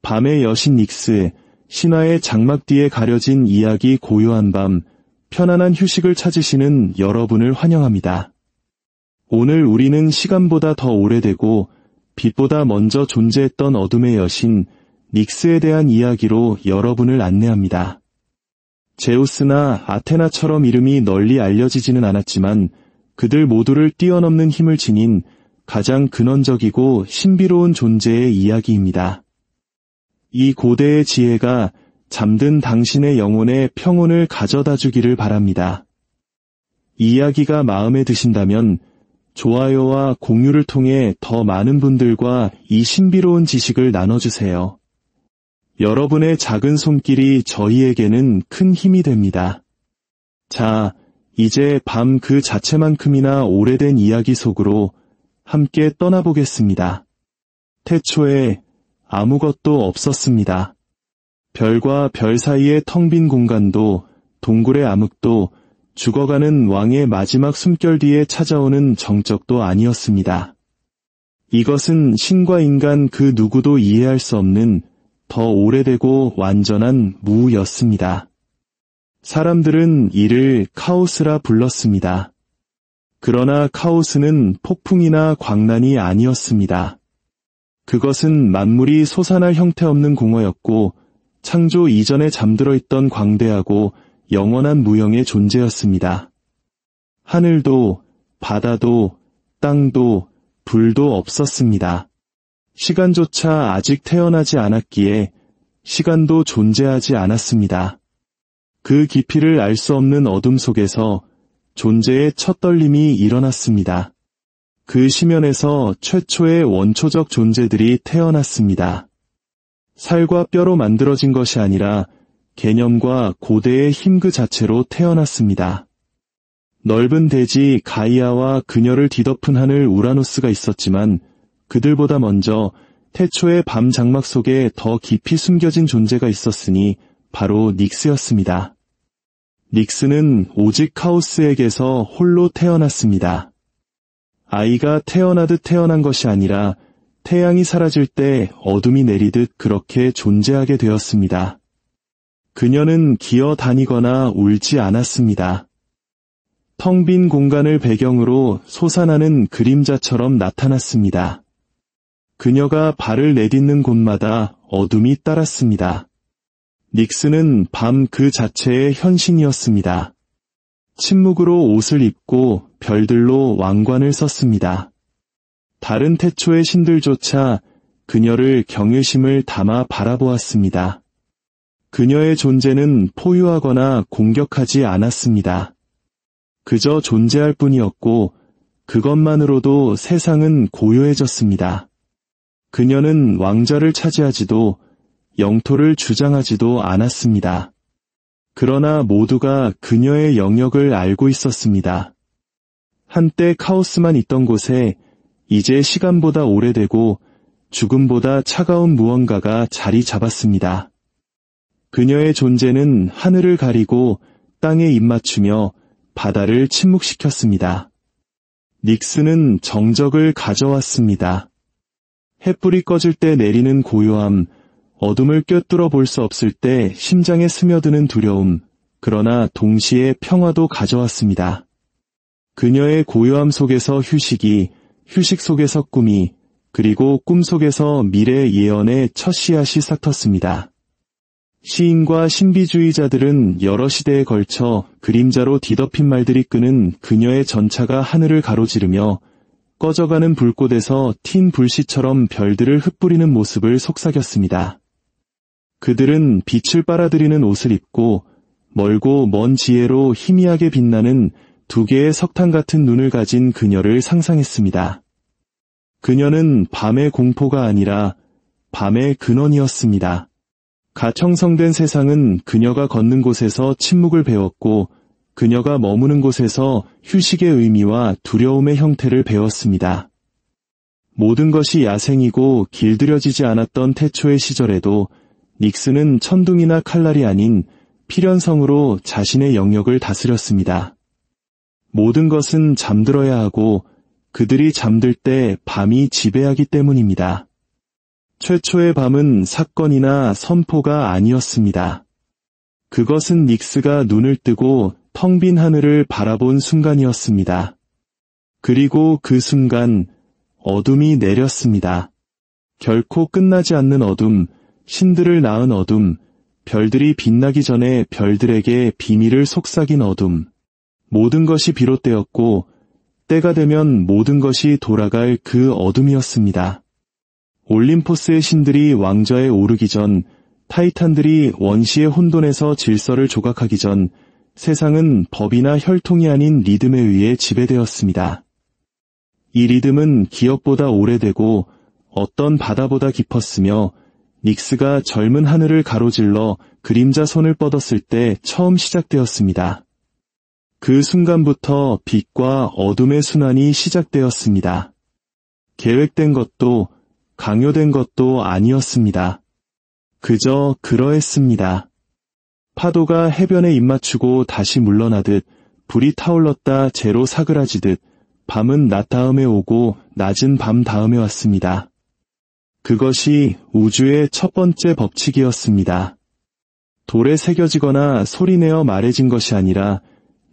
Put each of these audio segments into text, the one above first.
밤의 여신 닉스, 신화의 장막 뒤에 가려진 이야기 고요한 밤, 편안한 휴식을 찾으시는 여러분을 환영합니다. 오늘 우리는 시간보다 더 오래되고 빛보다 먼저 존재했던 어둠의 여신, 닉스에 대한 이야기로 여러분을 안내합니다. 제우스나 아테나처럼 이름이 널리 알려지지는 않았지만 그들 모두를 뛰어넘는 힘을 지닌 가장 근원적이고 신비로운 존재의 이야기입니다. 이 고대의 지혜가 잠든 당신의 영혼에 평온을 가져다 주기를 바랍니다. 이 이야기가 마음에 드신다면 좋아요와 공유를 통해 더 많은 분들과 이 신비로운 지식을 나눠주세요. 여러분의 작은 손길이 저희에게는 큰 힘이 됩니다. 자, 이제 밤 그 자체만큼이나 오래된 이야기 속으로 함께 떠나보겠습니다. 태초에 아무것도 없었습니다. 별과 별 사이의 텅 빈 공간도, 동굴의 암흑도, 죽어가는 왕의 마지막 숨결 뒤에 찾아오는 정적도 아니었습니다. 이것은 신과 인간 그 누구도 이해할 수 없는 더 오래되고 완전한 무였습니다. 사람들은 이를 카오스라 불렀습니다. 그러나 카오스는 폭풍이나 광란이 아니었습니다. 그것은 만물이 솟아날 형태 없는 공허였고 창조 이전에 잠들어 있던 광대하고 영원한 무형의 존재였습니다. 하늘도, 바다도, 땅도, 불도 없었습니다. 시간조차 아직 태어나지 않았기에 시간도 존재하지 않았습니다. 그 깊이를 알 수 없는 어둠 속에서 존재의 첫 떨림이 일어났습니다. 그 심연에서 최초의 원초적 존재들이 태어났습니다. 살과 뼈로 만들어진 것이 아니라 개념과 고대의 힘 그 자체로 태어났습니다. 넓은 대지 가이아와 그녀를 뒤덮은 하늘 우라노스가 있었지만 그들보다 먼저 태초의 밤 장막 속에 더 깊이 숨겨진 존재가 있었으니 바로 닉스였습니다. 닉스는 오직 카오스에게서 홀로 태어났습니다. 아이가 태어나듯 태어난 것이 아니라 태양이 사라질 때 어둠이 내리듯 그렇게 존재하게 되었습니다. 그녀는 기어다니거나 울지 않았습니다. 텅 빈 공간을 배경으로 솟아나는 그림자처럼 나타났습니다. 그녀가 발을 내딛는 곳마다 어둠이 따랐습니다. 닉스는 밤 그 자체의 현신이었습니다. 침묵으로 옷을 입고 별들로 왕관을 썼습니다. 다른 태초의 신들조차 그녀를 경외심을 담아 바라보았습니다. 그녀의 존재는 포효하거나 공격하지 않았습니다. 그저 존재할 뿐이었고 그것만으로도 세상은 고요해졌습니다. 그녀는 왕좌를 차지하지도 영토를 주장하지도 않았습니다. 그러나 모두가 그녀의 영역을 알고 있었습니다. 한때 카오스만 있던 곳에 이제 시간보다 오래되고 죽음보다 차가운 무언가가 자리 잡았습니다. 그녀의 존재는 하늘을 가리고 땅에 입맞추며 바다를 침묵시켰습니다. 닉스는 정적을 가져왔습니다. 햇불이 꺼질 때 내리는 고요함, 어둠을 꿰뚫어 볼 수 없을 때 심장에 스며드는 두려움, 그러나 동시에 평화도 가져왔습니다. 그녀의 고요함 속에서 휴식이, 휴식 속에서 꿈이, 그리고 꿈 속에서 미래 예언의 첫 씨앗이 싹텄습니다. 시인과 신비주의자들은 여러 시대에 걸쳐 그림자로 뒤덮인 말들이 끄는 그녀의 전차가 하늘을 가로지르며 꺼져가는 불꽃에서 튄 불씨처럼 별들을 흩뿌리는 모습을 속삭였습니다. 그들은 빛을 빨아들이는 옷을 입고 멀고 먼 지혜로 희미하게 빛나는 두 개의 석탄 같은 눈을 가진 그녀를 상상했습니다. 그녀는 밤의 공포가 아니라 밤의 근원이었습니다. 가청성된 세상은 그녀가 걷는 곳에서 침묵을 배웠고 그녀가 머무는 곳에서 휴식의 의미와 두려움의 형태를 배웠습니다. 모든 것이 야생이고 길들여지지 않았던 태초의 시절에도 닉스는 천둥이나 칼날이 아닌 필연성으로 자신의 영역을 다스렸습니다. 모든 것은 잠들어야 하고 그들이 잠들 때 밤이 지배하기 때문입니다. 최초의 밤은 사건이나 선포가 아니었습니다. 그것은 닉스가 눈을 뜨고 텅 빈 하늘을 바라본 순간이었습니다. 그리고 그 순간 어둠이 내렸습니다. 결코 끝나지 않는 어둠, 신들을 낳은 어둠, 별들이 빛나기 전에 별들에게 비밀을 속삭인 어둠. 모든 것이 비롯되었고 때가 되면 모든 것이 돌아갈 그 어둠이었습니다. 올림포스의 신들이 왕좌에 오르기 전, 타이탄들이 원시의 혼돈에서 질서를 조각하기 전 세상은 법이나 혈통이 아닌 리듬에 의해 지배되었습니다. 이 리듬은 기억보다 오래되고 어떤 바다보다 깊었으며 닉스가 젊은 하늘을 가로질러 그림자 손을 뻗었을 때 처음 시작되었습니다. 그 순간부터 빛과 어둠의 순환이 시작되었습니다. 계획된 것도 강요된 것도 아니었습니다. 그저 그러했습니다. 파도가 해변에 입맞추고 다시 물러나듯 불이 타올랐다 재로 사그라지듯 밤은 낮 다음에 오고 낮은 밤 다음에 왔습니다. 그것이 우주의 첫 번째 법칙이었습니다. 돌에 새겨지거나 소리내어 말해진 것이 아니라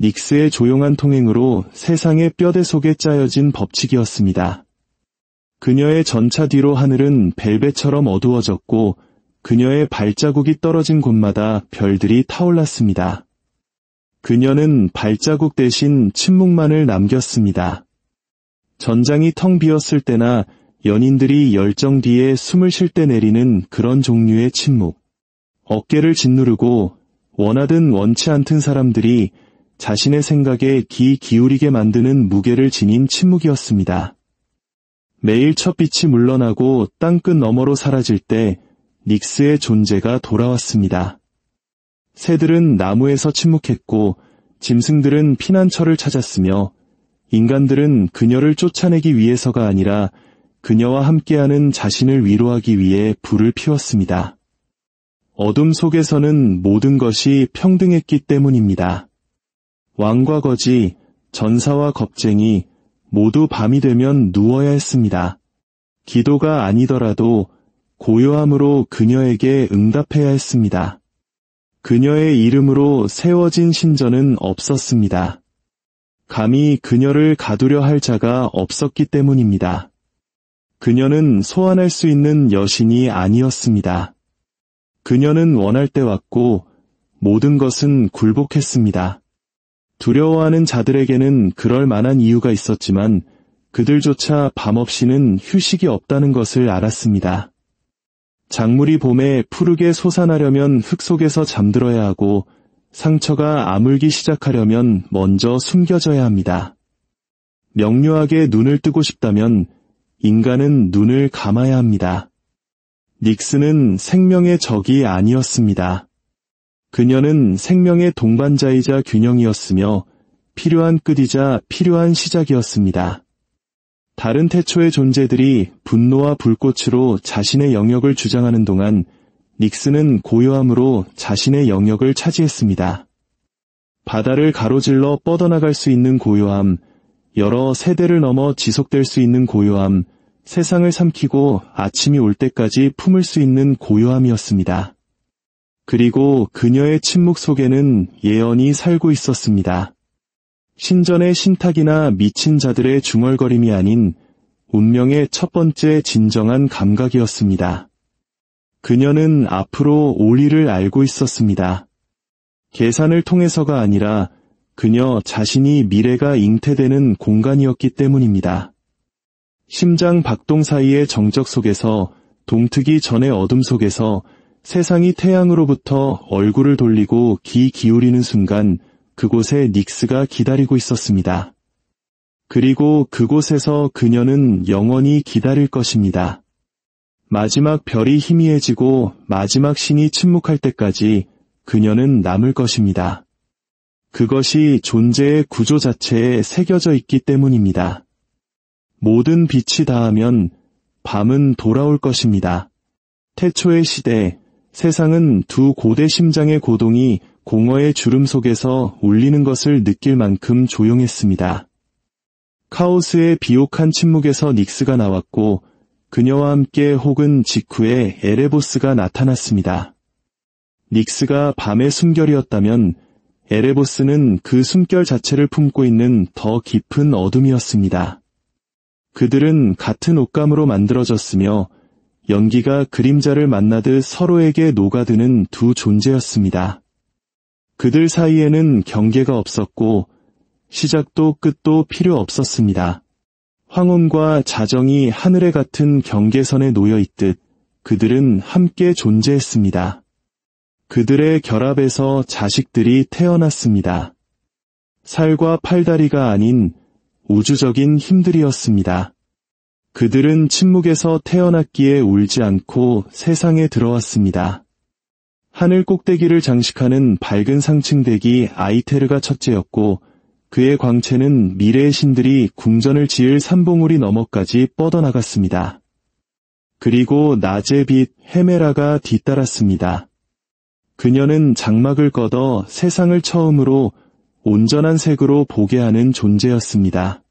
닉스의 조용한 통행으로 세상의 뼈대 속에 짜여진 법칙이었습니다. 그녀의 전차 뒤로 하늘은 벨벳처럼 어두워졌고 그녀의 발자국이 떨어진 곳마다 별들이 타올랐습니다. 그녀는 발자국 대신 침묵만을 남겼습니다. 전장이 텅 비었을 때나 연인들이 열정 뒤에 숨을 쉴 때 내리는 그런 종류의 침묵. 어깨를 짓누르고 원하든 원치 않든 사람들이 자신의 생각에 귀 기울이게 만드는 무게를 지닌 침묵이었습니다. 매일 첫 빛이 물러나고 땅끝 너머로 사라질 때 닉스의 존재가 돌아왔습니다. 새들은 나무에서 침묵했고 짐승들은 피난처를 찾았으며 인간들은 그녀를 쫓아내기 위해서가 아니라 그녀와 함께하는 자신을 위로하기 위해 불을 피웠습니다. 어둠 속에서는 모든 것이 평등했기 때문입니다. 왕과 거지, 전사와 겁쟁이 모두 밤이 되면 누워야 했습니다. 기도가 아니더라도 고요함으로 그녀에게 응답해야 했습니다. 그녀의 이름으로 세워진 신전은 없었습니다. 감히 그녀를 가두려 할 자가 없었기 때문입니다. 그녀는 소환할 수 있는 여신이 아니었습니다. 그녀는 원할 때 왔고 모든 것은 굴복했습니다. 두려워하는 자들에게는 그럴 만한 이유가 있었지만 그들조차 밤 없이는 휴식이 없다는 것을 알았습니다. 작물이 봄에 푸르게 솟아나려면 흙 속에서 잠들어야 하고 상처가 아물기 시작하려면 먼저 숨겨져야 합니다. 명료하게 눈을 뜨고 싶다면 인간은 눈을 감아야 합니다. 닉스는 생명의 적이 아니었습니다. 그녀는 생명의 동반자이자 균형이었으며 필요한 끝이자 필요한 시작이었습니다. 다른 태초의 존재들이 분노와 불꽃으로 자신의 영역을 주장하는 동안 닉스는 고요함으로 자신의 영역을 차지했습니다. 바다를 가로질러 뻗어나갈 수 있는 고요함, 여러 세대를 넘어 지속될 수 있는 고요함, 세상을 삼키고 아침이 올 때까지 품을 수 있는 고요함이었습니다. 그리고 그녀의 침묵 속에는 예언이 살고 있었습니다. 신전의 신탁이나 미친 자들의 중얼거림이 아닌 운명의 첫 번째 진정한 감각이었습니다. 그녀는 앞으로 올 일을 알고 있었습니다. 계산을 통해서가 아니라 그녀 자신이 미래가 잉태되는 공간이었기 때문입니다. 심장 박동 사이의 정적 속에서 동트기 전의 어둠 속에서 세상이 태양으로부터 얼굴을 돌리고 귀 기울이는 순간 그곳에 닉스가 기다리고 있었습니다. 그리고 그곳에서 그녀는 영원히 기다릴 것입니다. 마지막 별이 희미해지고 마지막 신이 침묵할 때까지 그녀는 남을 것입니다. 그것이 존재의 구조 자체에 새겨져 있기 때문입니다. 모든 빛이 닿으면 밤은 돌아올 것입니다. 태초의 시대, 세상은 두 고대 심장의 고동이 공허의 주름 속에서 울리는 것을 느낄 만큼 조용했습니다. 카오스의 비옥한 침묵에서 닉스가 나왔고 그녀와 함께 혹은 직후에 에레보스가 나타났습니다. 닉스가 밤의 숨결이었다면 에레보스는 그 숨결 자체를 품고 있는 더 깊은 어둠이었습니다. 그들은 같은 옷감으로 만들어졌으며 연기가 그림자를 만나듯 서로에게 녹아드는 두 존재였습니다. 그들 사이에는 경계가 없었고 시작도 끝도 필요 없었습니다. 황혼과 자정이 하늘에 같은 경계선에 놓여 있듯 그들은 함께 존재했습니다. 그들의 결합에서 자식들이 태어났습니다. 살과 팔다리가 아닌 우주적인 힘들이었습니다. 그들은 침묵에서 태어났기에 울지 않고 세상에 들어왔습니다. 하늘 꼭대기를 장식하는 밝은 상층대기 아이테르가 첫째였고 그의 광채는 미래의 신들이 궁전을 지을 산봉우리 너머까지 뻗어나갔습니다. 그리고 낮의 빛 헤메라가 뒤따랐습니다. 그녀는 장막을 걷어 세상을 처음으로 온전한 색으로 보게 하는 존재였습니다.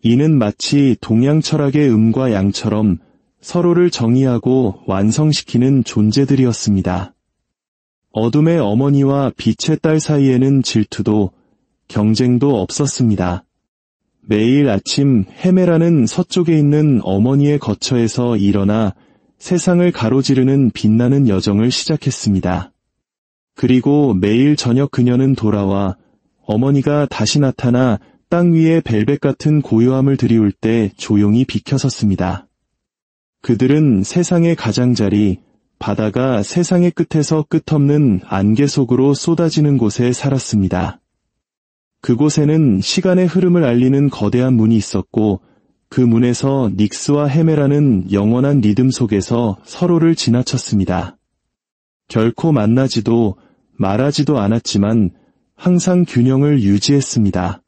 이는 마치 동양 철학의 음과 양처럼 서로를 정의하고 완성시키는 존재들이었습니다. 어둠의 어머니와 빛의 딸 사이에는 질투도 경쟁도 없었습니다. 매일 아침 헤메라는 서쪽에 있는 어머니의 거처에서 일어나 세상을 가로지르는 빛나는 여정을 시작했습니다. 그리고 매일 저녁 그녀는 돌아와 어머니가 다시 나타나 땅 위에 벨벳 같은 고요함을 드리울 때 조용히 비켜섰습니다. 그들은 세상의 가장자리, 바다가 세상의 끝에서 끝없는 안개 속으로 쏟아지는 곳에 살았습니다. 그곳에는 시간의 흐름을 알리는 거대한 문이 있었고 그 문에서 닉스와 헤메라는 영원한 리듬 속에서 서로를 지나쳤습니다. 결코 만나지도 말하지도 않았지만 항상 균형을 유지했습니다.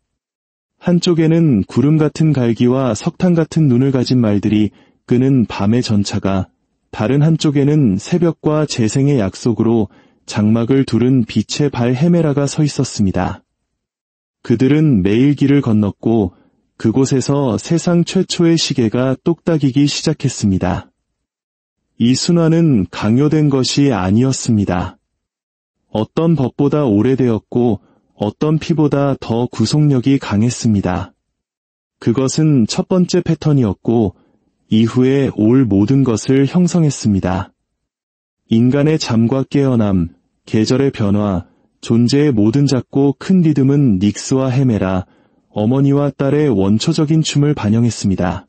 한쪽에는 구름 같은 갈기와 석탄 같은 눈을 가진 말들이 끄는 밤의 전차가, 다른 한쪽에는 새벽과 재생의 약속으로 장막을 두른 빛의 발 헤메라가 서 있었습니다. 그들은 매일 길을 건넜고 그곳에서 세상 최초의 시계가 똑딱이기 시작했습니다. 이 순환은 강요된 것이 아니었습니다. 어떤 법보다 오래되었고 어떤 피보다 더 구속력이 강했습니다. 그것은 첫 번째 패턴이었고 이후에 올 모든 것을 형성했습니다. 인간의 잠과 깨어남, 계절의 변화, 존재의 모든 작고 큰 리듬은 닉스와 헤메라, 어머니와 딸의 원초적인 춤을 반영했습니다.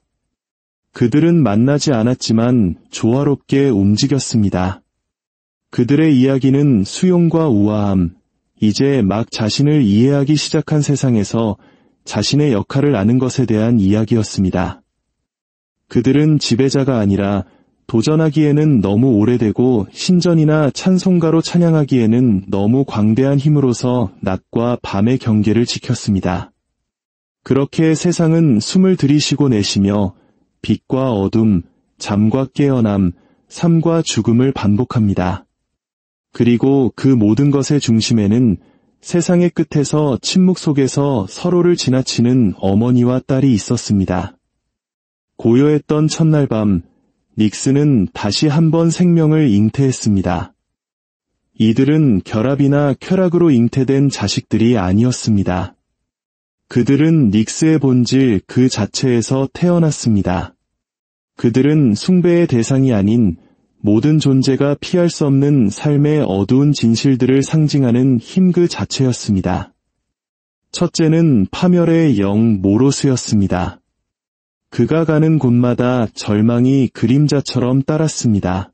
그들은 만나지 않았지만 조화롭게 움직였습니다. 그들의 이야기는 수용과 우아함, 이제 막 자신을 이해하기 시작한 세상에서 자신의 역할을 아는 것에 대한 이야기였습니다. 그들은 지배자가 아니라 도전하기에는 너무 오래되고 신전이나 찬송가로 찬양하기에는 너무 광대한 힘으로서 낮과 밤의 경계를 지켰습니다. 그렇게 세상은 숨을 들이쉬고 내쉬며 빛과 어둠, 잠과 깨어남, 삶과 죽음을 반복합니다. 그리고 그 모든 것의 중심에는 세상의 끝에서 침묵 속에서 서로를 지나치는 어머니와 딸이 있었습니다. 고요했던 첫날 밤, 닉스는 다시 한번 생명을 잉태했습니다. 이들은 결합이나 쾌락으로 잉태된 자식들이 아니었습니다. 그들은 닉스의 본질 그 자체에서 태어났습니다. 그들은 숭배의 대상이 아닌 모든 존재가 피할 수 없는 삶의 어두운 진실들을 상징하는 힘 그 자체였습니다. 첫째는 파멸의 영 모로스였습니다. 그가 가는 곳마다 절망이 그림자처럼 따랐습니다.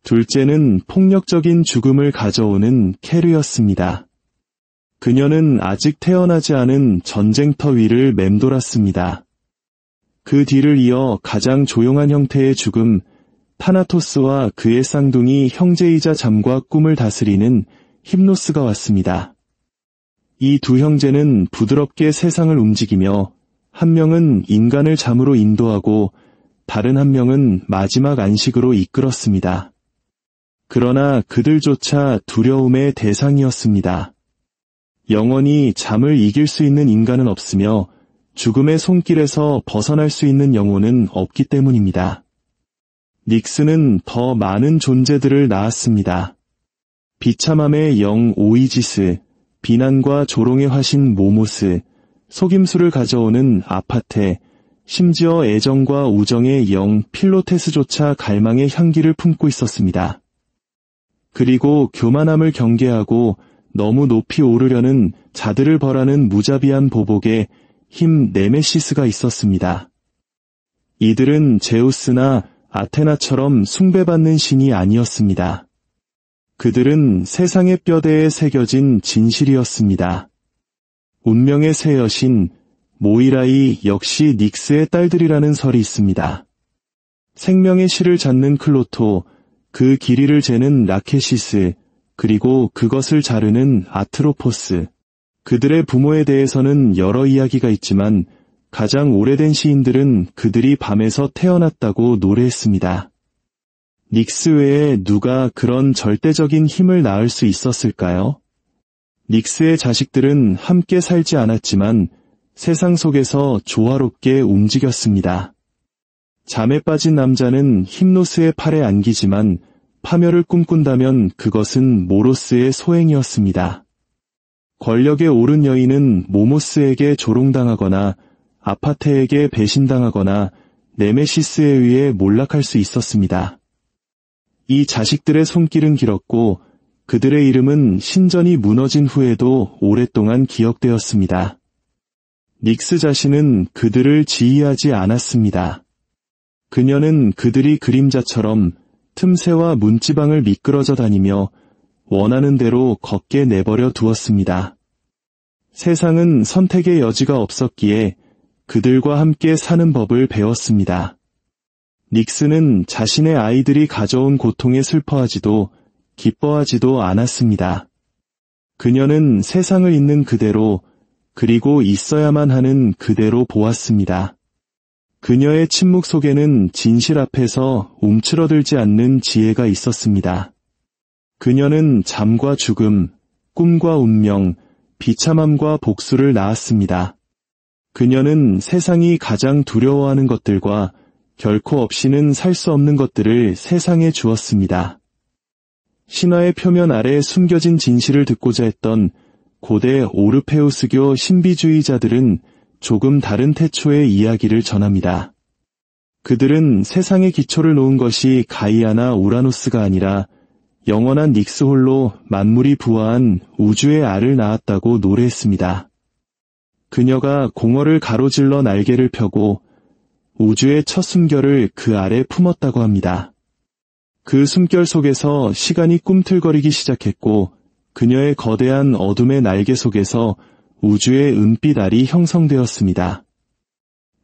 둘째는 폭력적인 죽음을 가져오는 케르였습니다. 그녀는 아직 태어나지 않은 전쟁터 위를 맴돌았습니다. 그 뒤를 이어 가장 조용한 형태의 죽음, 타나토스와 그의 쌍둥이 형제이자 잠과 꿈을 다스리는 힙노스가 왔습니다. 이 두 형제는 부드럽게 세상을 움직이며 한 명은 인간을 잠으로 인도하고 다른 한 명은 마지막 안식으로 이끌었습니다. 그러나 그들조차 두려움의 대상이었습니다. 영원히 잠을 이길 수 있는 인간은 없으며 죽음의 손길에서 벗어날 수 있는 영혼은 없기 때문입니다. 닉스는 더 많은 존재들을 낳았습니다. 비참함의 영 오이지스, 비난과 조롱의 화신 모모스, 속임수를 가져오는 아파테, 심지어 애정과 우정의 영 필로테스조차 갈망의 향기를 품고 있었습니다. 그리고 교만함을 경계하고 너무 높이 오르려는 자들을 벌하는 무자비한 보복에 힘 네메시스가 있었습니다. 이들은 제우스나 아테나처럼 숭배받는 신이 아니었습니다. 그들은 세상의 뼈대에 새겨진 진실이었습니다. 운명의 새 여신 모이라이 역시 닉스의 딸들이라는 설이 있습니다. 생명의 실을 찾는 클로토, 그 길이를 재는 라케시스, 그리고 그것을 자르는 아트로포스. 그들의 부모에 대해서는 여러 이야기가 있지만 가장 오래된 시인들은 그들이 밤에서 태어났다고 노래했습니다. 닉스 외에 누가 그런 절대적인 힘을 낳을 수 있었을까요? 닉스의 자식들은 함께 살지 않았지만 세상 속에서 조화롭게 움직였습니다. 잠에 빠진 남자는 힘노스의 팔에 안기지만 파멸을 꿈꾼다면 그것은 모로스의 소행이었습니다. 권력에 오른 여인은 모모스에게 조롱당하거나 아파테에게 배신당하거나 네메시스에 의해 몰락할 수 있었습니다. 이 자식들의 손길은 길었고 그들의 이름은 신전이 무너진 후에도 오랫동안 기억되었습니다. 닉스 자신은 그들을 지휘하지 않았습니다. 그녀는 그들이 그림자처럼 틈새와 문지방을 미끄러져 다니며 원하는 대로 걷게 내버려 두었습니다. 세상은 선택의 여지가 없었기에 그들과 함께 사는 법을 배웠습니다. 닉스는 자신의 아이들이 가져온 고통에 슬퍼하지도 기뻐하지도 않았습니다. 그녀는 세상을 있는 그대로 그리고 있어야만 하는 그대로 보았습니다. 그녀의 침묵 속에는 진실 앞에서 움츠러들지 않는 지혜가 있었습니다. 그녀는 잠과 죽음, 꿈과 운명, 비참함과 복수를 낳았습니다. 그녀는 세상이 가장 두려워하는 것들과 결코 없이는 살 수 없는 것들을 세상에 주었습니다. 신화의 표면 아래 숨겨진 진실을 듣고자 했던 고대 오르페우스교 신비주의자들은 조금 다른 태초의 이야기를 전합니다. 그들은 세상의 기초를 놓은 것이 가이아나 우라노스가 아니라 영원한 닉스 홀로 만물이 부화한 우주의 알을 낳았다고 노래했습니다. 그녀가 공허를 가로질러 날개를 펴고 우주의 첫 숨결을 그 아래 품었다고 합니다. 그 숨결 속에서 시간이 꿈틀거리기 시작했고 그녀의 거대한 어둠의 날개 속에서 우주의 은빛 알이 형성되었습니다.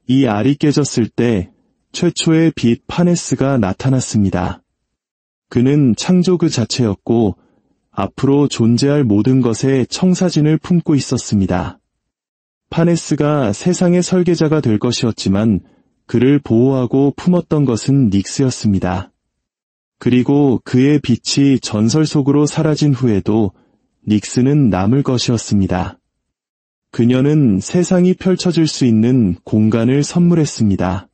이 알이 깨졌을 때 최초의 빛 파네스가 나타났습니다. 그는 창조 그 자체였고 앞으로 존재할 모든 것의 청사진을 품고 있었습니다. 파네스가 세상의 설계자가 될 것이었지만 그를 보호하고 품었던 것은 닉스였습니다. 그리고 그의 빛이 전설 속으로 사라진 후에도 닉스는 남을 것이었습니다. 그녀는 세상이 펼쳐질 수 있는 공간을 선물했습니다.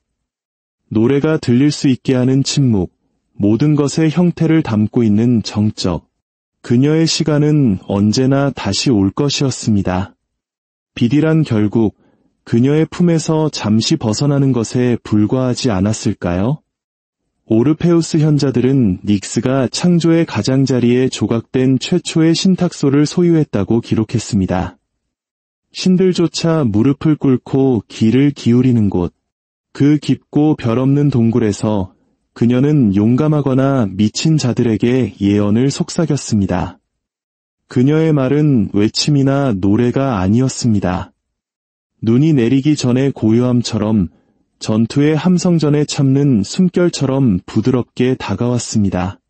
노래가 들릴 수 있게 하는 침묵, 모든 것의 형태를 담고 있는 정적. 그녀의 시간은 언제나 다시 올 것이었습니다. 빛이란 결국 그녀의 품에서 잠시 벗어나는 것에 불과하지 않았을까요? 오르페우스 현자들은 닉스가 창조의 가장자리에 조각된 최초의 신탁소를 소유했다고 기록했습니다. 신들조차 무릎을 꿇고 귀를 기울이는 곳, 그 깊고 별 없는 동굴에서 그녀는 용감하거나 미친 자들에게 예언을 속삭였습니다. 그녀의 말은 외침이나 노래가 아니었습니다. 눈이 내리기 전의 고요함처럼 전투의 함성전에 참는 숨결처럼 부드럽게 다가왔습니다.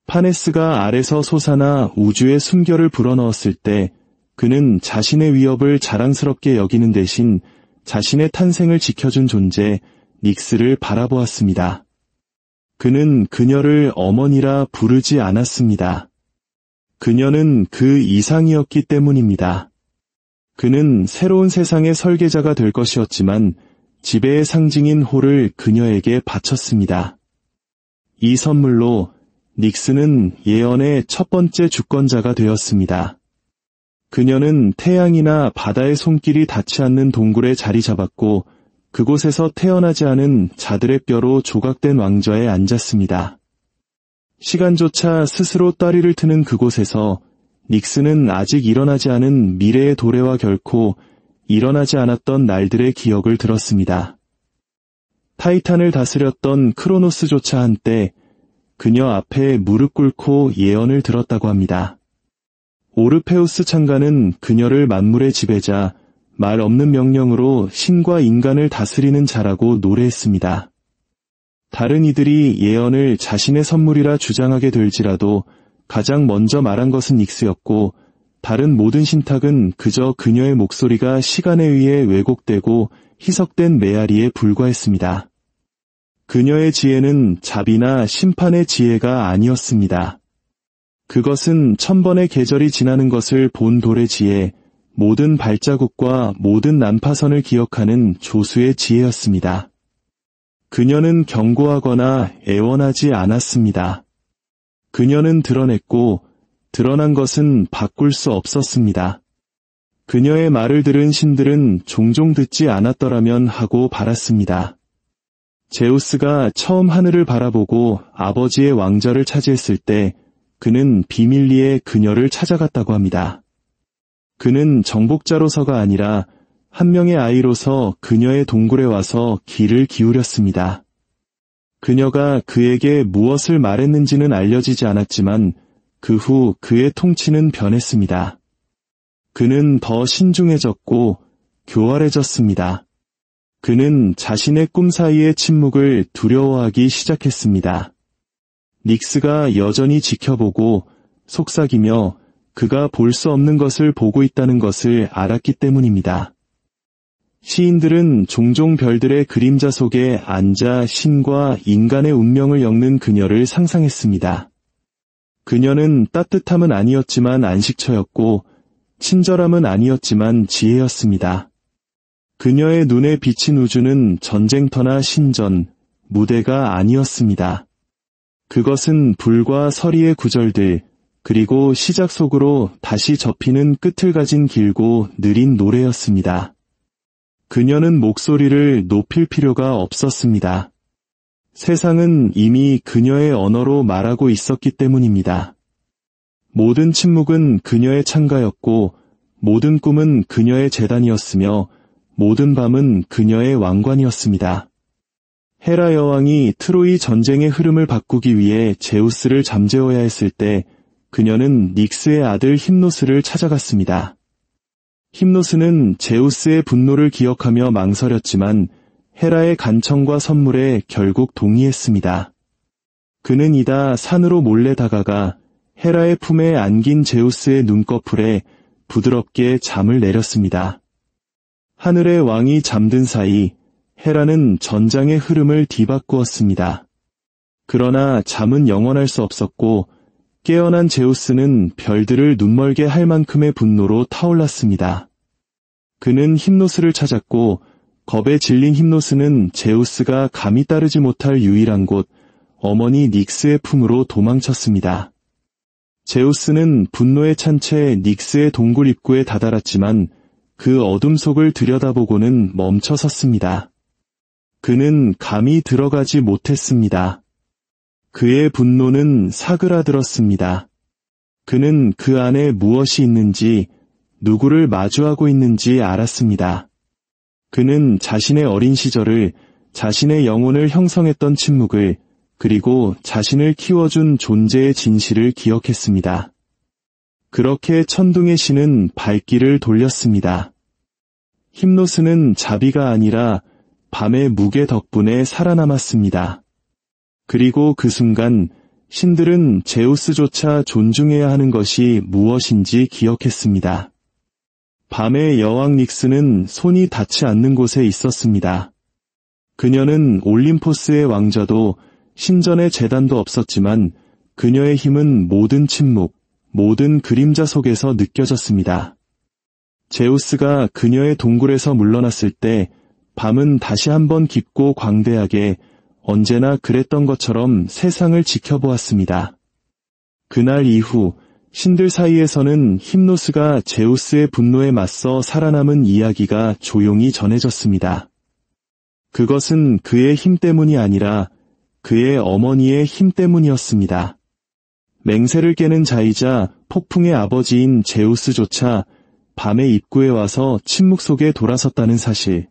파네스가 알에서 솟아나 우주의 숨결을 불어넣었을 때 그는 자신의 위협을 자랑스럽게 여기는 대신 자신의 탄생을 지켜준 존재 닉스를 바라보았습니다. 그는 그녀를 어머니라 부르지 않았습니다. 그녀는 그 이상이었기 때문입니다. 그는 새로운 세상의 설계자가 될 것이었지만 지배의 상징인 호를 그녀에게 바쳤습니다. 이 선물로 닉스는 예언의 첫 번째 주권자가 되었습니다. 그녀는 태양이나 바다의 손길이 닿지 않는 동굴에 자리 잡았고 그곳에서 태어나지 않은 자들의 뼈로 조각된 왕좌에 앉았습니다. 시간조차 스스로 따리를 트는 그곳에서 닉스는 아직 일어나지 않은 미래의 도래와 결코 일어나지 않았던 날들의 기억을 들었습니다. 타이탄을 다스렸던 크로노스조차 한때 그녀 앞에 무릎 꿇고 예언을 들었다고 합니다. 오르페우스 창가는 그녀를 만물의 지배자, 말 없는 명령으로 신과 인간을 다스리는 자라고 노래했습니다. 다른 이들이 예언을 자신의 선물이라 주장하게 될지라도 가장 먼저 말한 것은 닉스였고 다른 모든 신탁은 그저 그녀의 목소리가 시간에 의해 왜곡되고 희석된 메아리에 불과했습니다. 그녀의 지혜는 자비나 심판의 지혜가 아니었습니다. 그것은 1000번의 계절이 지나는 것을 본 돌의 지혜, 모든 발자국과 모든 난파선을 기억하는 조수의 지혜였습니다. 그녀는 경고하거나 애원하지 않았습니다. 그녀는 드러냈고 드러난 것은 바꿀 수 없었습니다. 그녀의 말을 들은 신들은 종종 듣지 않았더라면 하고 바랐습니다. 제우스가 처음 하늘을 바라보고 아버지의 왕좌를 차지했을 때 그는 비밀리에 그녀를 찾아갔다고 합니다. 그는 정복자로서가 아니라 한 명의 아이로서 그녀의 동굴에 와서 귀를 기울였습니다. 그녀가 그에게 무엇을 말했는지는 알려지지 않았지만 그 후 그의 통치는 변했습니다. 그는 더 신중해졌고 교활해졌습니다. 그는 자신의 꿈 사이의 침묵을 두려워하기 시작했습니다. 닉스가 여전히 지켜보고 속삭이며 그가 볼 수 없는 것을 보고 있다는 것을 알았기 때문입니다. 시인들은 종종 별들의 그림자 속에 앉아 신과 인간의 운명을 엮는 그녀를 상상했습니다. 그녀는 따뜻함은 아니었지만 안식처였고 친절함은 아니었지만 지혜였습니다. 그녀의 눈에 비친 우주는 전쟁터나 신전, 무대가 아니었습니다. 그것은 불과 서리의 구절들, 그리고 시작 속으로 다시 접히는 끝을 가진 길고 느린 노래였습니다. 그녀는 목소리를 높일 필요가 없었습니다. 세상은 이미 그녀의 언어로 말하고 있었기 때문입니다. 모든 침묵은 그녀의 창가였고 모든 꿈은 그녀의 재단이었으며 모든 밤은 그녀의 왕관이었습니다. 헤라 여왕이 트로이 전쟁의 흐름을 바꾸기 위해 제우스를 잠재워야 했을 때 그녀는 닉스의 아들 힘노스를 찾아갔습니다. 힘노스는 제우스의 분노를 기억하며 망설였지만 헤라의 간청과 선물에 결국 동의했습니다. 그는 이다 산으로 몰래 다가가 헤라의 품에 안긴 제우스의 눈꺼풀에 부드럽게 잠을 내렸습니다. 하늘의 왕이 잠든 사이 헤라는 전장의 흐름을 뒤바꾸었습니다. 그러나 잠은 영원할 수 없었고 깨어난 제우스는 별들을 눈멀게 할 만큼의 분노로 타올랐습니다. 그는 힘노스를 찾았고 겁에 질린 힘노스는 제우스가 감히 따르지 못할 유일한 곳 어머니 닉스의 품으로 도망쳤습니다. 제우스는 분노에 찬 채 닉스의 동굴 입구에 다다랐지만 그 어둠 속을 들여다보고는 멈춰섰습니다. 그는 감히 들어가지 못했습니다. 그의 분노는 사그라들었습니다. 그는 그 안에 무엇이 있는지, 누구를 마주하고 있는지 알았습니다. 그는 자신의 어린 시절을, 자신의 영혼을 형성했던 침묵을, 그리고 자신을 키워준 존재의 진실을 기억했습니다. 그렇게 천둥의 신은 발길을 돌렸습니다. 힘노스는 자비가 아니라 밤의 무게 덕분에 살아남았습니다. 그리고 그 순간 신들은 제우스조차 존중해야 하는 것이 무엇인지 기억했습니다. 밤의 여왕 닉스는 손이 닿지 않는 곳에 있었습니다. 그녀는 올림포스의 왕좌도 신전의 재단도 없었지만 그녀의 힘은 모든 침묵, 모든 그림자 속에서 느껴졌습니다. 제우스가 그녀의 동굴에서 물러났을 때 밤은 다시 한번 깊고 광대하게 언제나 그랬던 것처럼 세상을 지켜보았습니다. 그날 이후 신들 사이에서는 힘노스가 제우스의 분노에 맞서 살아남은 이야기가 조용히 전해졌습니다. 그것은 그의 힘 때문이 아니라 그의 어머니의 힘 때문이었습니다. 맹세를 깨는 자이자 폭풍의 아버지인 제우스조차 밤의 입구에 와서 침묵 속에 돌아섰다는 사실.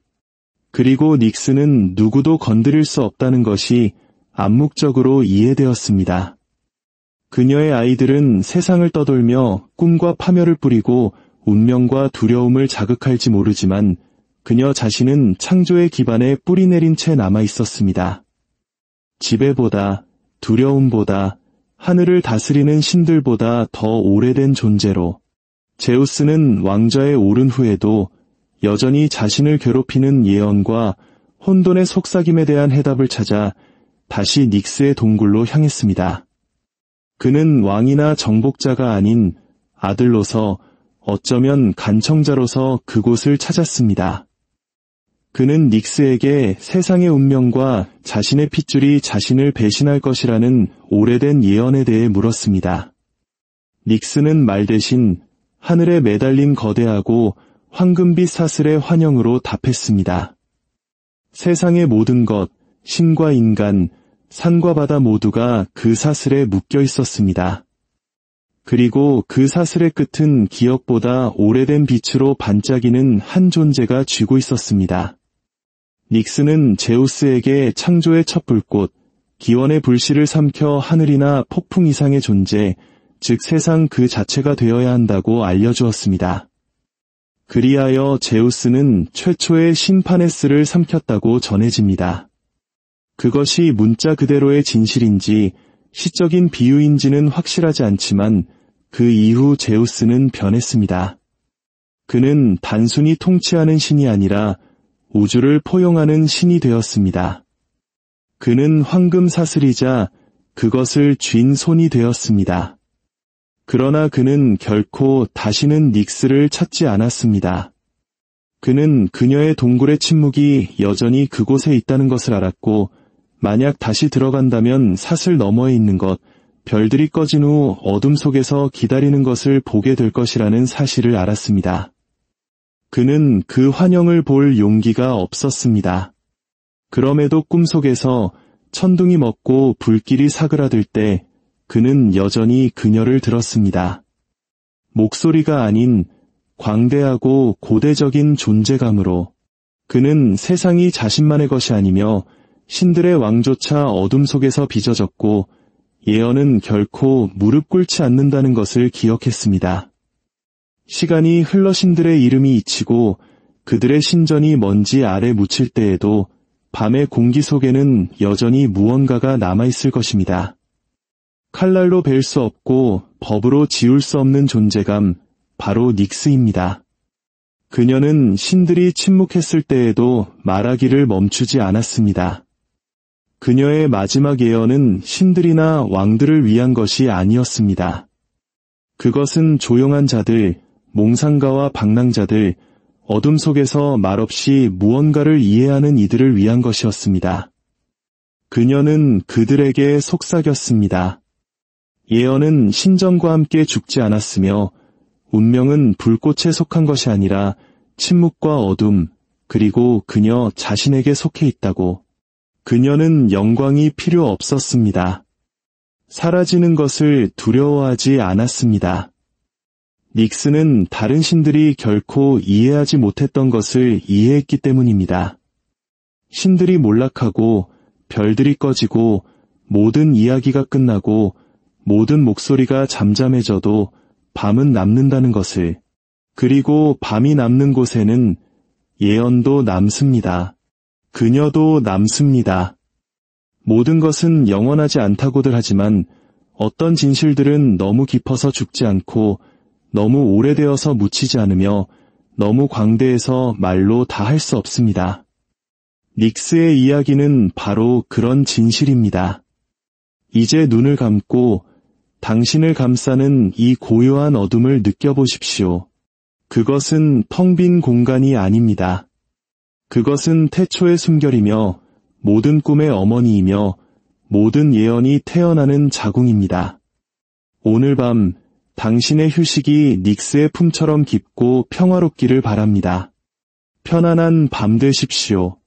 그리고 닉스는 누구도 건드릴 수 없다는 것이 암묵적으로 이해되었습니다. 그녀의 아이들은 세상을 떠돌며 꿈과 파멸을 뿌리고 운명과 두려움을 자극할지 모르지만 그녀 자신은 창조의 기반에 뿌리 내린 채 남아 있었습니다. 지배보다, 두려움보다, 하늘을 다스리는 신들보다 더 오래된 존재로 제우스는 왕좌에 오른 후에도 여전히 자신을 괴롭히는 예언과 혼돈의 속삭임에 대한 해답을 찾아 다시 닉스의 동굴로 향했습니다. 그는 왕이나 정복자가 아닌 아들로서 어쩌면 간청자로서 그곳을 찾았습니다. 그는 닉스에게 세상의 운명과 자신의 핏줄이 자신을 배신할 것이라는 오래된 예언에 대해 물었습니다. 닉스는 말 대신 하늘에 매달린 거대하고 황금빛 사슬의 환영으로 답했습니다. 세상의 모든 것, 신과 인간, 산과 바다 모두가 그 사슬에 묶여 있었습니다. 그리고 그 사슬의 끝은 기억보다 오래된 빛으로 반짝이는 한 존재가 쥐고 있었습니다. 닉스는 제우스에게 창조의 첫 불꽃, 기원의 불씨를 삼켜 하늘이나 폭풍 이상의 존재, 즉 세상 그 자체가 되어야 한다고 알려주었습니다. 그리하여 제우스는 최초의 신파네스를 삼켰다고 전해집니다. 그것이 문자 그대로의 진실인지 시적인 비유인지는 확실하지 않지만 그 이후 제우스는 변했습니다. 그는 단순히 통치하는 신이 아니라 우주를 포용하는 신이 되었습니다. 그는 황금 사슬이자 그것을 쥔 손이 되었습니다. 그러나 그는 결코 다시는 닉스를 찾지 않았습니다. 그는 그녀의 동굴의 침묵이 여전히 그곳에 있다는 것을 알았고 만약 다시 들어간다면 사슬 너머에 있는 것, 별들이 꺼진 후 어둠 속에서 기다리는 것을 보게 될 것이라는 사실을 알았습니다. 그는 그 환영을 볼 용기가 없었습니다. 그럼에도 꿈속에서 천둥이 먹고 불길이 사그라들 때 그는 여전히 그녀를 들었습니다. 목소리가 아닌 광대하고 고대적인 존재감으로 그는 세상이 자신만의 것이 아니며 신들의 왕조차 어둠 속에서 빚어졌고 예언은 결코 무릎 꿇지 않는다는 것을 기억했습니다. 시간이 흘러 신들의 이름이 잊히고 그들의 신전이 먼지 아래 묻힐 때에도 밤의 공기 속에는 여전히 무언가가 남아있을 것입니다. 칼날로 벨 수 없고 법으로 지울 수 없는 존재감, 바로 닉스입니다. 그녀는 신들이 침묵했을 때에도 말하기를 멈추지 않았습니다. 그녀의 마지막 예언은 신들이나 왕들을 위한 것이 아니었습니다. 그것은 조용한 자들, 몽상가와 방랑자들, 어둠 속에서 말없이 무언가를 이해하는 이들을 위한 것이었습니다. 그녀는 그들에게 속삭였습니다. 예언은 신전과 함께 죽지 않았으며 운명은 불꽃에 속한 것이 아니라 침묵과 어둠, 그리고 그녀 자신에게 속해 있다고. 그녀는 영광이 필요 없었습니다. 사라지는 것을 두려워하지 않았습니다. 닉스는 다른 신들이 결코 이해하지 못했던 것을 이해했기 때문입니다. 신들이 몰락하고 별들이 꺼지고 모든 이야기가 끝나고 모든 목소리가 잠잠해져도 밤은 남는다는 것을, 그리고 밤이 남는 곳에는 예언도 남습니다. 그녀도 남습니다. 모든 것은 영원하지 않다고들 하지만 어떤 진실들은 너무 깊어서 죽지 않고 너무 오래되어서 묻히지 않으며 너무 광대해서 말로 다 할 수 없습니다. 닉스의 이야기는 바로 그런 진실입니다. 이제 눈을 감고 당신을 감싸는 이 고요한 어둠을 느껴보십시오. 그것은 텅 빈 공간이 아닙니다. 그것은 태초의 숨결이며 모든 꿈의 어머니이며 모든 예언이 태어나는 자궁입니다. 오늘 밤 당신의 휴식이 닉스의 품처럼 깊고 평화롭기를 바랍니다. 편안한 밤 되십시오.